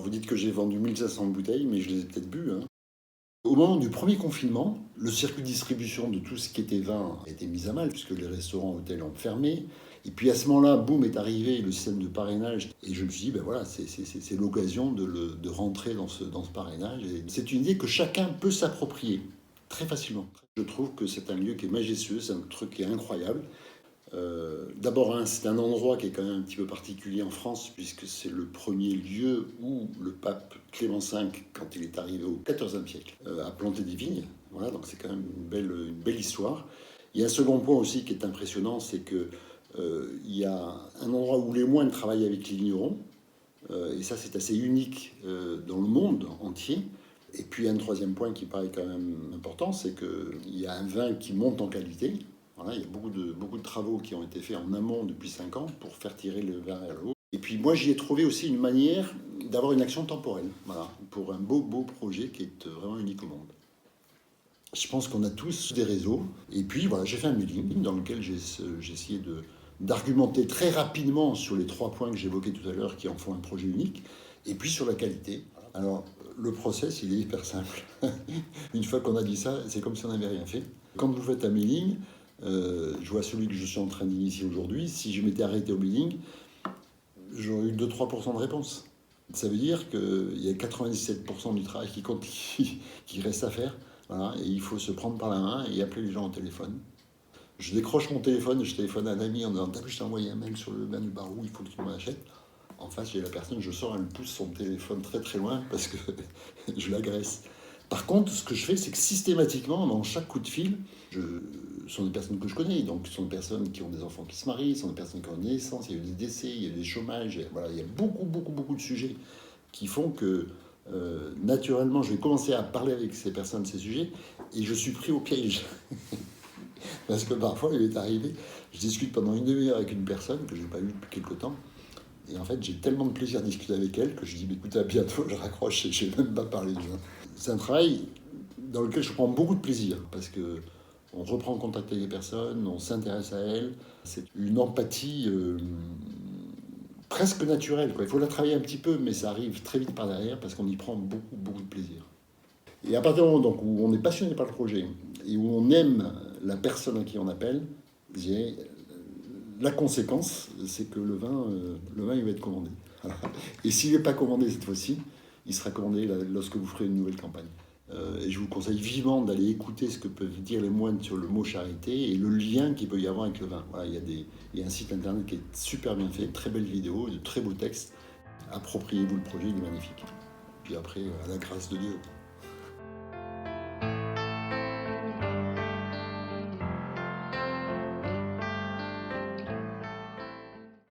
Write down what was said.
vous dites que j'ai vendu 1500 bouteilles, mais je les ai peut-être bues, hein. Au moment du premier confinement, le circuit de distribution de tout ce qui était vin a été mis à mal, puisque les restaurants, hôtels ont fermé. Et puis à ce moment-là, boum, est arrivé le système de parrainage. Et je me suis dit, ben voilà, c'est l'occasion de rentrer dans ce parrainage. Et c'est une idée que chacun peut s'approprier très facilement. Je trouve que c'est un lieu qui est majestueux, c'est un truc qui est incroyable. D'abord, c'est un endroit qui est quand même un petit peu particulier en France, puisque c'est le premier lieu où le pape Clément V, quand il est arrivé au XIVe siècle, a planté des vignes. Voilà, donc c'est quand même une belle histoire. Il y a un second point aussi qui est impressionnant, c'est que il y a un endroit où les moines travaillent avec les vignerons, et ça c'est assez unique dans le monde entier. Et puis il y a un troisième point qui paraît quand même important, c'est qu'il y a un vin qui monte en qualité. Voilà, il y a beaucoup de travaux qui ont été faits en amont depuis 5 ans pour faire tirer le vin vers le haut. Et puis moi j'y ai trouvé aussi une manière d'avoir une action temporelle, voilà, pour un beau projet qui est vraiment unique au monde. Je pense qu'on a tous des réseaux. Et puis voilà, j'ai fait un mailing dans lequel j'ai essayé d'argumenter très rapidement sur les 3 points que j'évoquais tout à l'heure qui en font un projet unique, et puis sur la qualité. Alors le process, il est hyper simple. Une fois qu'on a dit ça, c'est comme si on n'avait rien fait. Quand vous faites un mailing, je vois celui que je suis en train d'initier aujourd'hui, si je m'étais arrêté au mailing, j'aurais eu 2-3% de réponse. Ça veut dire qu'il y a 97% du travail qui compte, qui reste à faire. Voilà, et il faut se prendre par la main et appeler les gens au téléphone. Je décroche mon téléphone, je téléphone à un ami en disant « je t'ai envoyé un mail sur le bain du barou, il faut que tu m'achètes ». En face, j'ai la personne, je sors, elle pousse son téléphone très très loin parce que je l'agresse. Par contre, ce que je fais, c'est que systématiquement, dans chaque coup de fil, ce sont des personnes que je connais. Donc, ce sont des personnes qui ont des enfants qui se marient, ce sont des personnes qui ont des naissances, il y a eu des décès, il y a eu des chômages. Voilà, il y a beaucoup de sujets qui font que, naturellement, je vais commencer à parler avec ces personnes, ces sujets, et je suis pris au piège. Parce que parfois, il est arrivé, je discute pendant une demi-heure avec une personne que je n'ai pas vue depuis quelque temps. Et en fait, j'ai tellement de plaisir à discuter avec elle que je dis, écoutez, à bientôt, je raccroche, je n'ai même pas parlé de ça. C'est un travail dans lequel je prends beaucoup de plaisir, parce que on reprend contact avec les personnes, on s'intéresse à elles. C'est une empathie presque naturelle, quoi. Il faut la travailler un petit peu, mais ça arrive très vite par derrière, parce qu'on y prend beaucoup de plaisir. Et à partir du moment donc, où on est passionné par le projet, et où on aime la personne à qui on appelle, la conséquence, c'est que le vin, il va être commandé. Et s'il n'est pas commandé cette fois-ci, il sera commandé lorsque vous ferez une nouvelle campagne. Et je vous conseille vivement d'aller écouter ce que peuvent dire les moines sur le mot charité et le lien qu'il peut y avoir avec le vin. Voilà, il y a un site internet qui est super bien fait, très belles vidéos, de très beaux textes. Appropriez-vous le projet, il est magnifique. Puis après, à la grâce de Dieu.